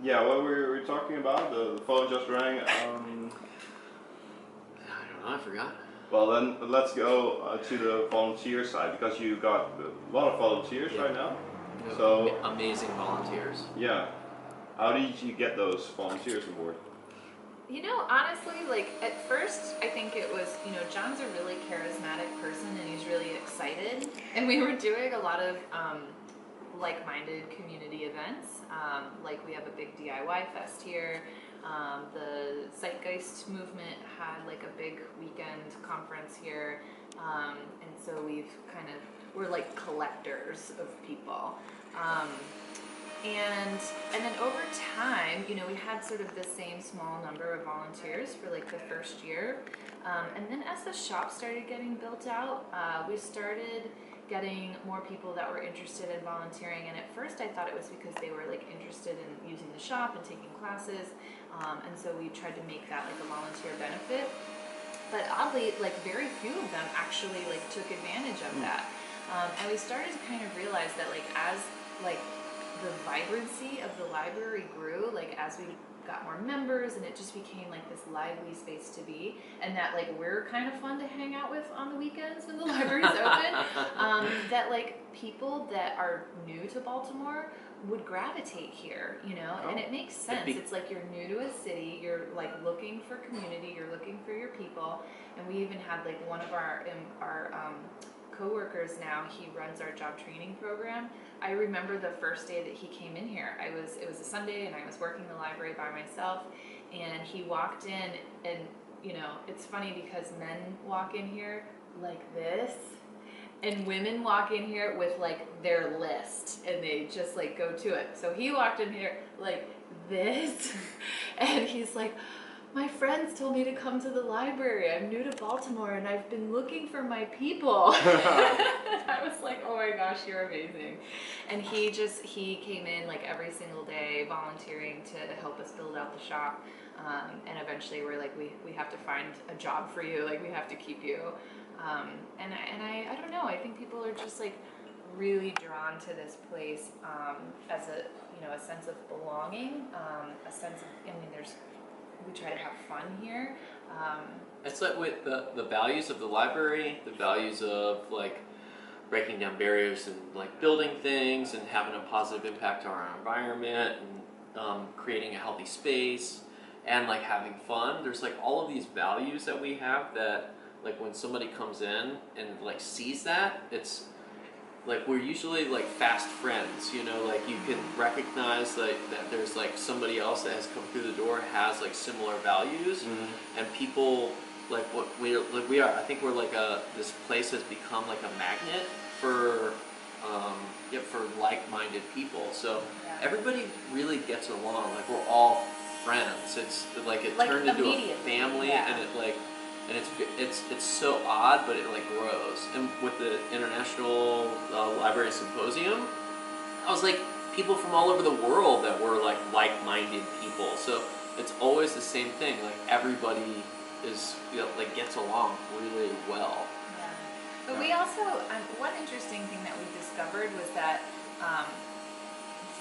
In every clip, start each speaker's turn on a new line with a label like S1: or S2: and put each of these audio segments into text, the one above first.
S1: Yeah, what were we talking about? The phone just rang.
S2: I don't know, I forgot.
S1: Well, then let's go to the volunteer side because you got a lot of volunteers right now.
S2: Yeah.
S1: So
S2: Amazing volunteers.
S1: yeah, how did you get those volunteers on board?
S3: You know, honestly, like at first, I think it was, you know, John's a really charismatic person and he's really excited. And we were doing a lot of like-minded community events. Like we have a big DIY fest here. The Zeitgeist movement had like a big weekend conference here. And so we're like collectors of people. And then over time, you know, we had sort of the same small number of volunteers for like the first year. And then as the shop started getting built out, we started getting more people that were interested in volunteering. And at first I thought it was because they were like interested in using the shop and taking classes. And so we tried to make that like a volunteer benefit. But oddly, like very few of them actually like took advantage of that. And we started to kind of realize that like as like the vibrancy of the library grew, like as we got more members and it just became like this lively space to be, and that like we're kind of fun to hang out with on the weekends when the library's open, that like people that are new to Baltimore would gravitate here, you know. And it makes sense. It's like you're new to a city, you're like looking for community, you're looking for your people. And we even had like one of our co-workers now, he runs our job training program. I remember the first day that he came in here. It was a Sunday and I was working the library by myself, and he walked in, and you know, it's funny because men walk in here like this and women walk in here with like their list and they just like go to it. So he walked in here like this and he's like, my friends told me to come to the library. I'm new to Baltimore and I've been looking for my people. I was like, oh my gosh, you're amazing. And he came in like every single day volunteering to help us build out the shop. And eventually we're like, we have to find a job for you. Like we have to keep you. And I don't know, I think people are just like really drawn to this place as a, you know, a sense of belonging, a sense of, I mean, we try to have fun here.
S2: It's like with the values of the library, the values of like breaking down barriers and like building things and having a positive impact on our environment and creating a healthy space and like having fun. There's like all of these values that we have that like when somebody comes in and like sees that, it's like we're usually like fast friends, you know, like you can recognize like that there's like somebody else that has come through the door has like similar values, and people like what we are. I think we're like this place has become like a magnet for for like-minded people. So everybody really gets along. Like we're all friends. It's like it turned into a family, and it like. And it's so odd, but it like grows. And with the International Library Symposium, I was like people from all over the world that were like-minded people. So it's always the same thing. Like everybody is, you know, like gets along really well.
S3: Yeah. But we also one interesting thing that we discovered was that.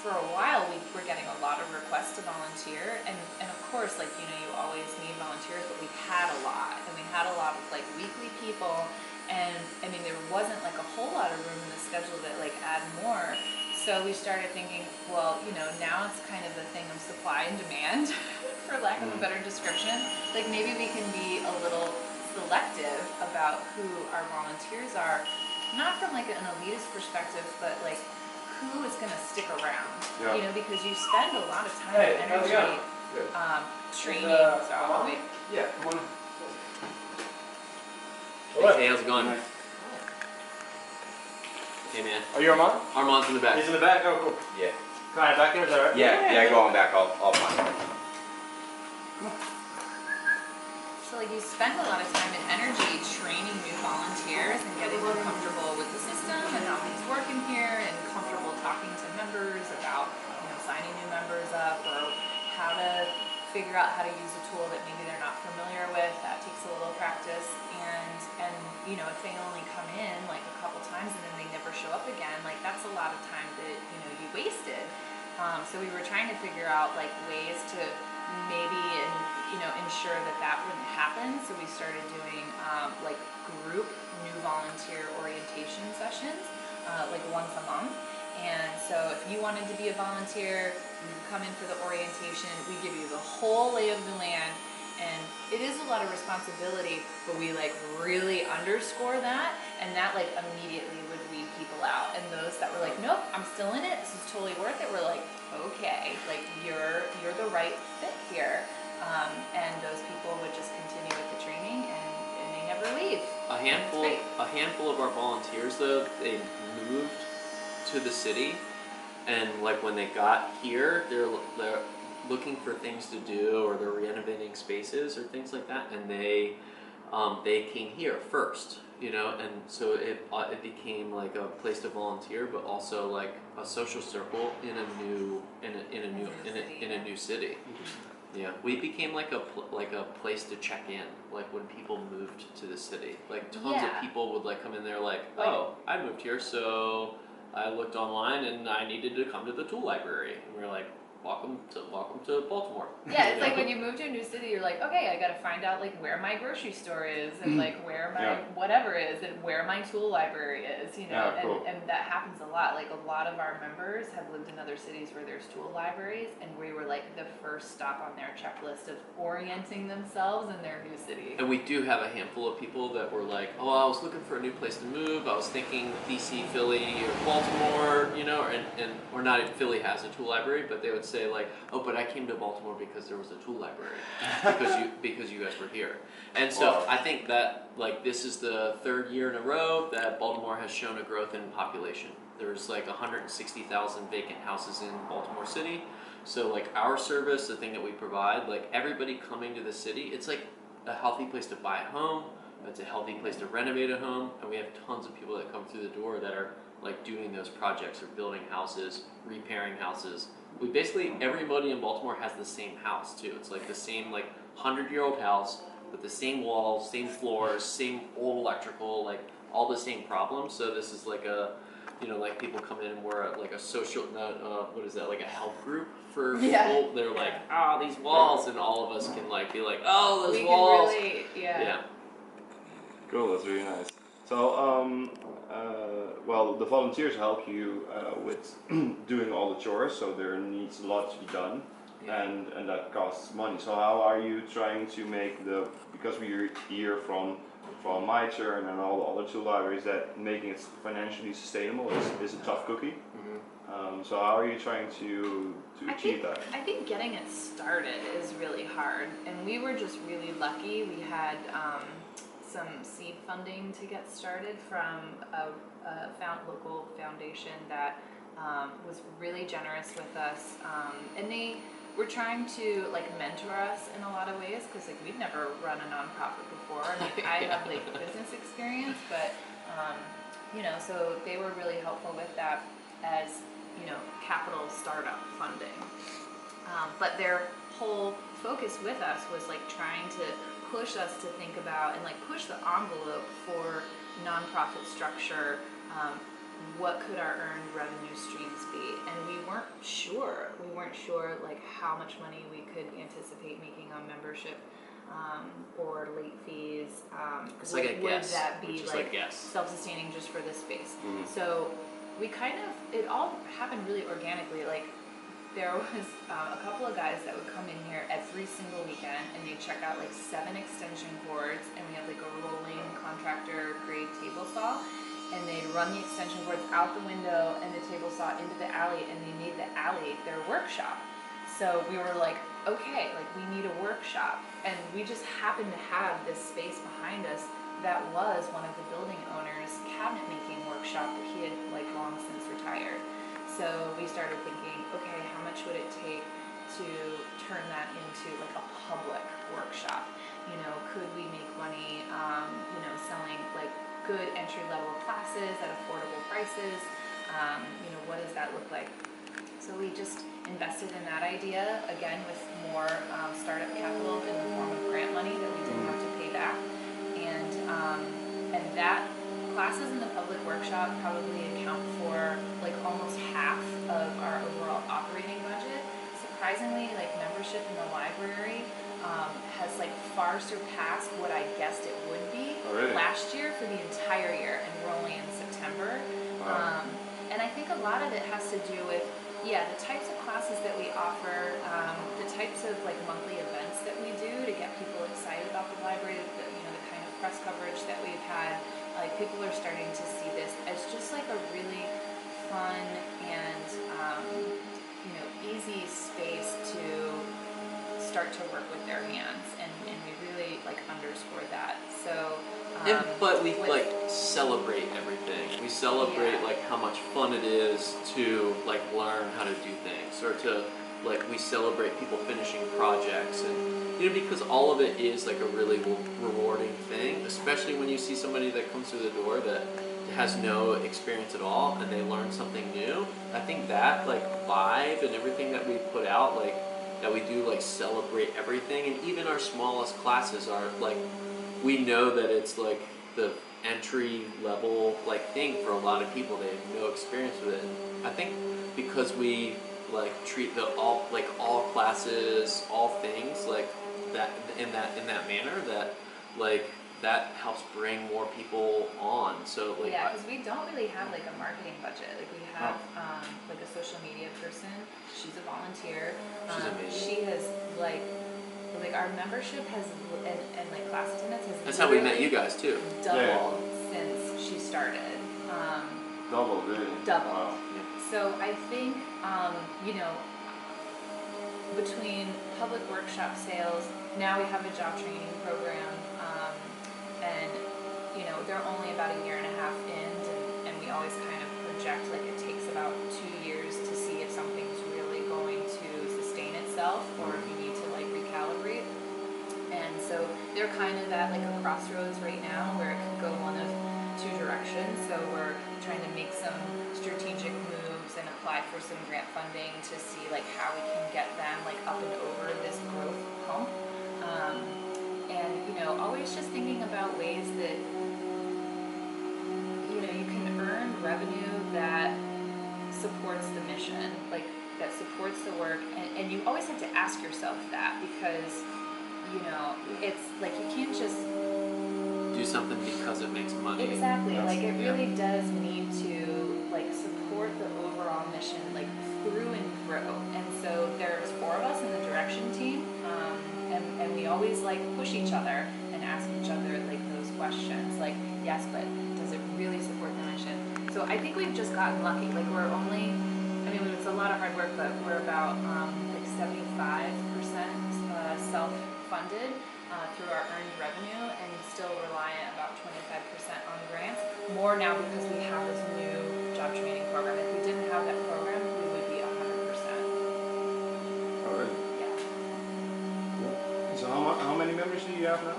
S3: For a while, we were getting a lot of requests to volunteer, and of course, like, you know, you always need volunteers, but we had a lot, and we had a lot of like weekly people, and I mean, there wasn't like a whole lot of room in the schedule to like add more. So we started thinking, well, you know, now it's kind of the thing of supply and demand, for lack of a better description. Like maybe we can be a little selective about who our volunteers are, not from like an elitist perspective, but like who is going to stick around, you know, because you spend a lot of time and energy training.
S1: Yeah, come on.
S2: Hey, how's it going? Hey, man.
S4: Are you Armand?
S2: Armand's in the back.
S4: He's in the back? Oh, cool.
S5: Yeah.
S4: Kind of back there, is that right?
S5: Yeah, go on back. I'll find it.
S3: So like you spend a lot of time and energy training new volunteers and getting them comfortable with the system and how things work in here, and comfortable talking to members about, you know, signing new members up, or how to figure out how to use a tool that maybe they're not familiar with. That takes a little practice, and you know, if they only come in like a couple times and then they never show up again, like that's a lot of time that, you know, you wasted. So we were trying to figure out like ways to maybe ensure that that wouldn't happen. So we started doing like group new volunteer orientation sessions like once a month. And so if you wanted to be a volunteer, you come in for the orientation. We give you the whole lay of the land. And it is a lot of responsibility, but we like really underscore that, and that like immediately would weed people out. And those that were like, nope, I'm still in it, this is totally worth it, we're like, okay, like you're the right fit here. And those people would just continue with the training, and they never leave.
S2: A handful of our volunteers though, they moved to the city, and like when they got here, they're looking for things to do, or they're renovating spaces or things like that, and they came here first, you know, and so it became like a place to volunteer, but also like a social circle in a new city. Yeah, we became like a place to check in, like when people moved to the city. Like tons of people would like come in there like, oh, I moved here, so I looked online and I needed to come to the tool library. And we're like, welcome to Baltimore.
S3: Yeah, it's like when you move to a new city, you're like, okay, I gotta find out like where my grocery store is, and like where my whatever is, and where my tool library is, you know, and that happens a lot. Like a lot of our members have lived in other cities where there's tool libraries, and we were like the first stop on their checklist of orienting themselves in their new city.
S2: And we do have a handful of people that were like, oh, I was looking for a new place to move. I was thinking DC, Philly, or Baltimore, you know, or not even Philly has a tool library, but they would say like, oh, but I came to Baltimore because there was a tool library, because you guys were here. And so I think that like this is the third year in a row that Baltimore has shown a growth in population. There's like 160,000 vacant houses in Baltimore City. So like our service, the thing that we provide, like everybody coming to the city, it's like a healthy place to buy a home. It's a healthy place to renovate a home, and we have tons of people that come through the door that are like doing those projects or building houses, repairing houses. We basically, everybody in Baltimore has the same house too. It's like the same like 100-year-old house with the same walls, same floors, same old electrical, like all the same problems. So this is like a, you know, like people come in and we're like a social, what is that, like a help group for people. They're like, these walls, and all of us can like be like, oh, those walls.
S3: Can relate, yeah.
S1: Cool, that's really nice. So, well, the volunteers help you with doing all the chores, so there needs a lot to be done, and that costs money. So how are you trying to make because we hear from my turn and all the other tool libraries that making it financially sustainable is a tough cookie. So how are you trying to achieve that?
S3: I think getting it started is really hard, and we were just really lucky. We had some seed funding to get started from a local foundation that was really generous with us, and they were trying to like mentor us in a lot of ways, because like we'd never run a nonprofit before. I have like business experience, but you know, so they were really helpful with that as, you know, capital startup funding. But their whole focus with us was like trying to push us to think about and like push the envelope for nonprofit structure. What could our earned revenue streams be? And we weren't sure like how much money we could anticipate making on membership or late fees.
S2: It's like a guess.
S3: Would that be like
S2: guess.
S3: self-sustaining just for this space? So we it all happened really organically. Like there was a couple of guys that would come in here every single weekend, and they'd check out like 7 extension cords, and we had like a rolling contractor grade table saw, and they'd run the extension cords out the window and the table saw into the alley, and they made the alley their workshop. So we were like, okay, like we need a workshop, and we just happened to have this space behind us that was one of the building owners' cabinet making workshop that he had like long since retired. So we started thinking, okay, how much would it take to turn that into like a public workshop? You know, could we make money, you know, selling like good entry-level classes at affordable prices? You know, what does that look like? So we just invested in that idea, again, with more startup capital in the form of grant money that we didn't have to pay back. And that classes in the public workshop probably account for like almost half of our overall operating budget. Surprisingly, like membership in the library has like far surpassed what I guessed it would be last year for the entire year, and we're only in September.
S1: Wow.
S3: And I think a lot of it has to do with, yeah, the types of classes that we offer, the types of like monthly events that we do to get people excited about the library, the kind of press coverage that we've had. Like people are starting to see this as just like a really fun and easy space to start to work with their hands, and we really like underscore that. So
S2: but we like celebrate everything. We celebrate like how much fun it is to like learn how to do things, or to like we celebrate people finishing projects, and because all of it is like a really rewarding thing, especially when you see somebody that comes through the door that has no experience at all and they learn something new. I think that like vibe and everything that we put out, like that we do like celebrate everything, and even our smallest classes are like, we know that it's like the entry level like thing for a lot of people. They have no experience with it. I think because we like treat all classes, all things like that in that manner, that like that helps bring more people on. So like
S3: because we don't really have like a marketing budget. Like we have like a social media person. She's a volunteer.
S2: She's amazing.
S3: She has like our membership has and like class attendance has.
S2: That's how we met you guys too.
S3: Doubled since she started.
S1: Double, really?
S3: Double.
S1: Wow.
S3: So I think between public workshop sales, now we have a job training program, and they're only about a year and a half in, and we always kind of project like it takes about 2 years to see if something's really going to sustain itself, or if you need to like recalibrate. And so they're kind of at like a crossroads right now where it could go one of two directions. So we're trying to make some strategic moves and apply for some grant funding to see like how we can get them like up and over this growth hump. And always just thinking about ways that you can earn revenue that supports the mission, like that supports the work, and you always have to ask yourself that, because it's like you can't just
S2: do something because it makes money.
S3: Exactly. Like it really does need to like support the overall mission like through and through. And so there's 4 of us in the direction team, and we always like push each other and ask each other like those questions. Like, yes, but does it really support the mission? So I think we've just gotten lucky. Like we're only, it's a lot of hard work, but we're about like 75% self-funded through our earned revenue, and still reliant about 25% on grants. More now because we have this new job training program. If we didn't have that program, we would be 100%.
S1: Oh, really?
S3: Yeah.
S1: So how many members do you have now?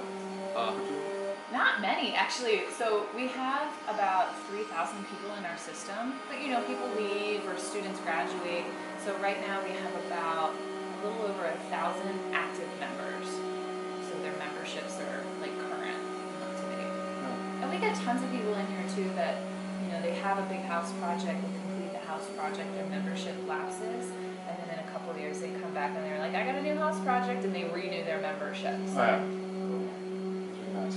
S3: Not many, actually. So we have about 3,000 people in our system, but people leave or students graduate. So right now we have about a little over 1,000 active members. So their memberships are like current and up to date. And we get tons of people in here too that they have a big house project, they complete the house project, their membership lapses, and then in a couple of years they come back and they're like, I got a new house project, and they renew their membership. So,
S1: That's very nice.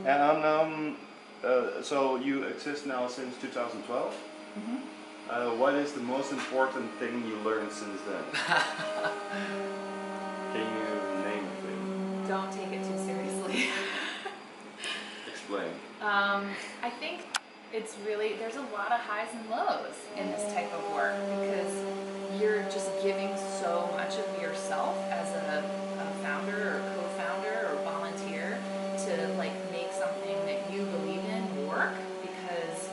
S1: And so you exist now since 2012.
S3: Mm-hmm.
S1: What is the most important thing you learned since then? Can you name a thing?
S3: Don't take it too seriously.
S1: Explain.
S3: I think it's really, there's a lot of highs and lows in this type of work, because you're just giving so much of yourself as a founder or co-founder or volunteer to like make something that you believe in work, because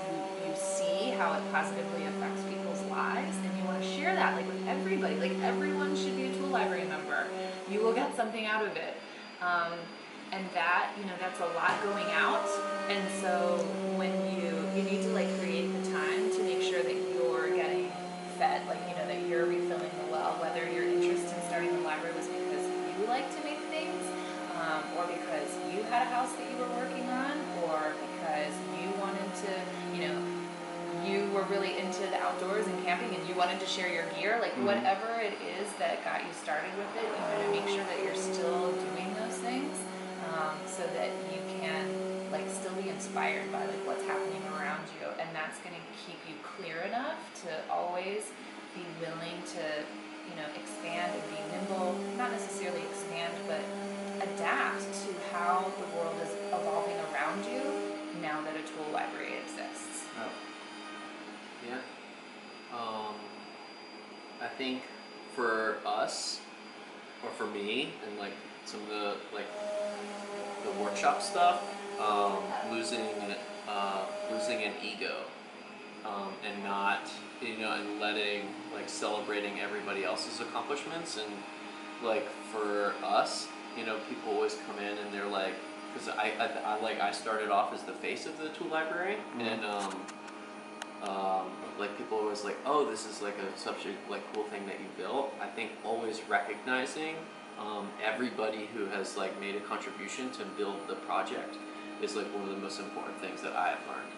S3: you see how it positively affects people's lives, and you want to share that like with everybody. Like everyone should be a tool library member. You will get something out of it. And that, that's a lot going out. And so when you need to like create the time to make sure that you're getting fed, like, that you're refilling the well, whether your interest in starting the library was because you like to make things, or because you had a house that you were working on, or because you wanted to outdoors and camping and you wanted to share your gear, like whatever it is that got you started with it, you want to make sure that you're still doing those things, so that you can like still be inspired by like what's happening around you, and that's going to keep you clear enough to always be willing to, you know, expand and be nimble, not necessarily expand, but adapt to how the world is evolving around you now that a tool library exists.
S2: Yeah. I think for us, or for me, and like some of the like the workshop stuff, losing an ego, and not, you know, and letting like celebrating everybody else's accomplishments. And like for us, you know, people always come in and they're like, because I started off as the face of the tool library, and like people are always like, oh, this is like such a like cool thing that you built. I think always recognizing everybody who has like made a contribution to build the project is like one of the most important things that I have learned.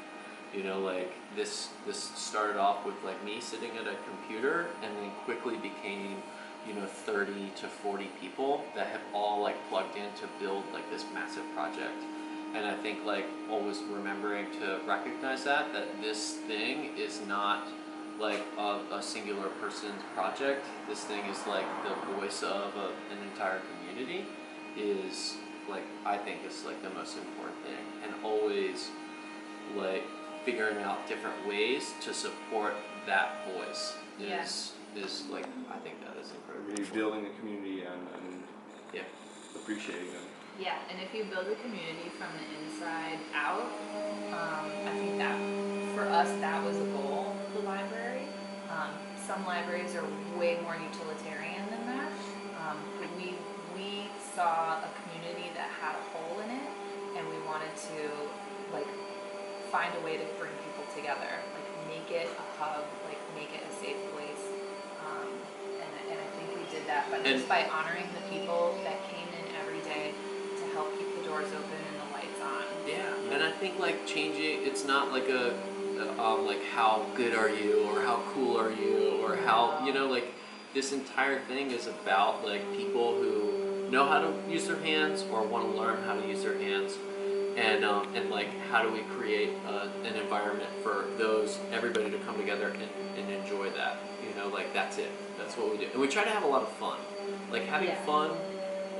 S2: You know, like this started off with like me sitting at a computer, and then quickly became, you know, 30 to 40 people that have all like plugged in to build like this massive project. And I think like always remembering to recognize that this thing is not like a singular person's project. This thing is like the voice of an entire community, is like, I think is like the most important thing. And always like figuring out different ways to support that voice is like, I think that is incredible.
S1: Really building a community and
S2: Yeah.
S1: appreciating them.
S3: Yeah, and if you build a community from the inside out, I think that for us that was a goal of the library. Some libraries are way more utilitarian than that, but we saw a community that had a hole in it, and we wanted to like find a way to bring people together, like make it a hub, like make it a safe place, and I think we did that, but just by honoring the people that came in every day to help keep the doors open and the lights on.
S2: Yeah, and I think like changing, it's not like like how good are you, or how cool are you, or how, you know, like this entire thing is about like people who know how to use their hands or want to learn how to use their hands, and like how do we create an environment for everybody to come together and enjoy that, you know, like that's it, that's what we do. And we try to have a lot of fun, like having fun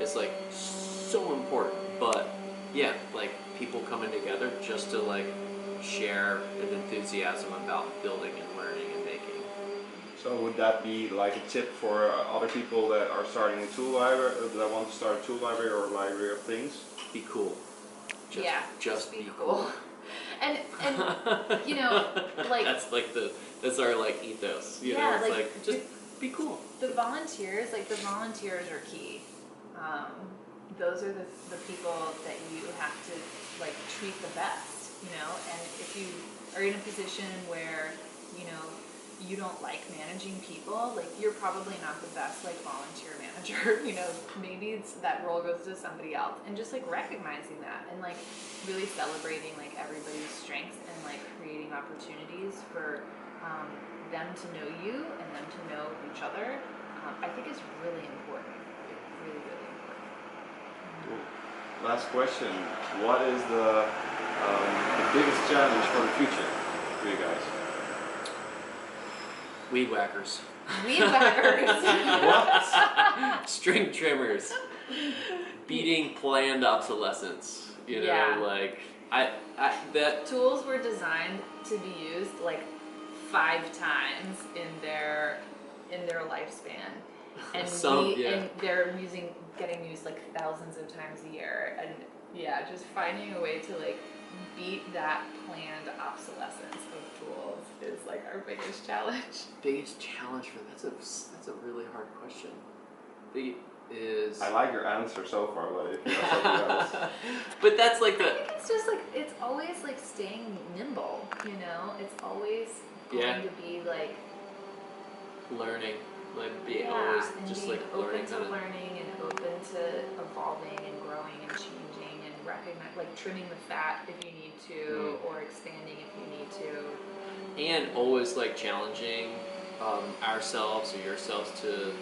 S2: is like so important, but yeah, like people coming together just to like share an enthusiasm about building and learning and making.
S1: So would that be like a tip for other people that are starting a tool library, that want to start a tool library or a library of things?
S2: Be cool. Just be
S3: cool. And you know, like
S2: that's our like ethos. You know, it's like just be cool.
S3: The volunteers are key. Those are the people that you have to like treat the best, you know. And if you are in a position where, you know, you don't like managing people, like you're probably not the best like volunteer manager, you know. Maybe that role goes to somebody else, and just like recognizing that and like really celebrating like everybody's strengths and like creating opportunities for them to know you and them to know each other, I think is really important. Really, really important.
S1: Cool. Last question. What is the biggest challenge for the future for you guys?
S2: Weed whackers.
S3: Weed whackers.
S1: What?
S2: String trimmers. Beating planned obsolescence. You know, like that
S3: tools were designed to be used like 5 times in their lifespan, and and they're getting used like thousands of times a year, and just finding a way to like beat that planned obsolescence of tools is like our biggest challenge.
S2: Biggest challenge for that's a really hard question.
S1: I like your answer so far, but if you have something else.
S2: But that's like
S3: I think it's just like, it's always like staying nimble, you know? It's always going to be like
S2: learning, like being
S3: always
S2: just
S3: being
S2: like
S3: open to
S2: learning
S3: learning and open to evolving and growing and changing and recognize, like trimming the fat if you need to, or expanding if you need to.
S2: and always like challenging ourselves or yourselves to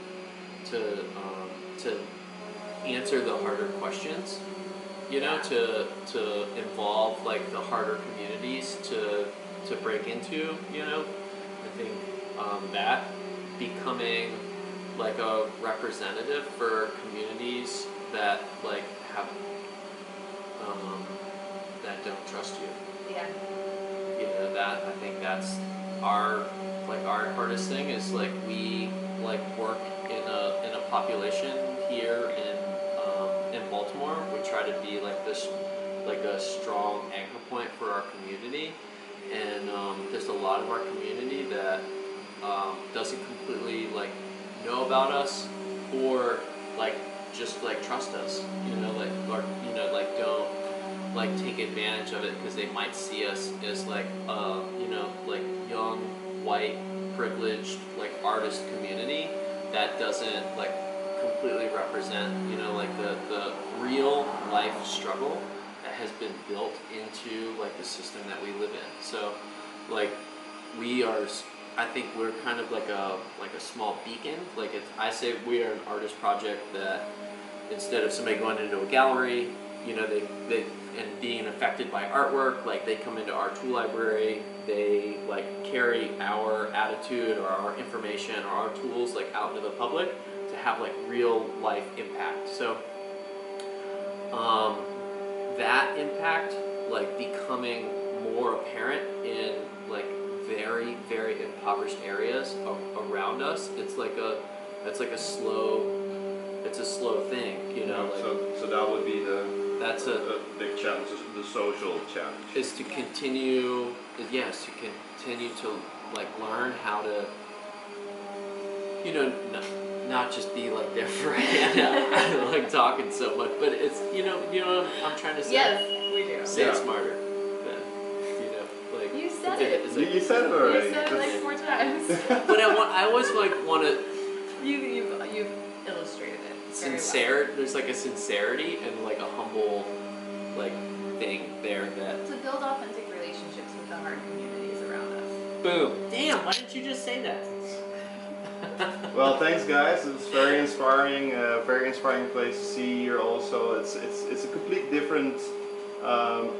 S2: answer the harder questions, you know, to involve like the harder communities to break into, you know. I think that becoming like a representative for communities that like have that don't trust you.
S3: Yeah.
S2: You know, that I think that's our hardest thing is like we like work in a population here in Baltimore. We try to be like this like a strong anchor point for our community, and there's a lot of our community that doesn't completely like know about us or like just like trust us, you know, like or you know like don't like take advantage of it because they might see us as like you know like young white privileged like artist community that doesn't like completely represent, you know, like the real life struggle that has been built into like the system that we live in. So like we are, I think we're kind of like a small beacon. Like it's, I say we are an artist project that instead of somebody going into a gallery, you know, they and being affected by artwork, like they come into our tool library, they like carry our attitude or our information or our tools like out into the public to have like real life impact. So that impact like becoming more apparent in like very, very impoverished areas around us. It's like a slow thing, you know. Like,
S1: so that would be
S2: that's
S1: a big challenge, the social challenge.
S2: Is to continue, yes, to continue to like learn how to, you know, not just be like there for Hannah, like talking so much, but it's you know what I'm trying to say.
S3: Yes, we do.
S2: Say it
S1: Yeah.
S2: smarter. Than, you know, like
S3: You said
S2: it's
S3: it.
S2: like-
S1: You said it already.
S3: You said it like 4 times.
S2: But I always like want to
S3: You've illustrated it very
S2: sincere. There's like a sincerity and like a humble like thing there that.
S3: well. To build authentic relationships with the hard communities around us.
S2: Boom. Damn. Why didn't you just say that?
S1: Well, thanks guys. It's very inspiring place to see here. Also, it's a complete different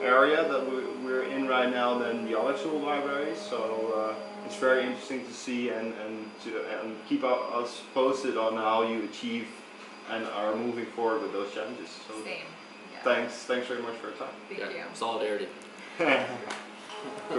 S1: area that we're in right now than the other tool libraries. So it's very interesting to see and keep us posted on how you achieve and are moving forward with those challenges. So
S3: Same. Yeah.
S1: thanks very much for your time.
S3: Thank you.
S2: Solidarity.
S1: Cool.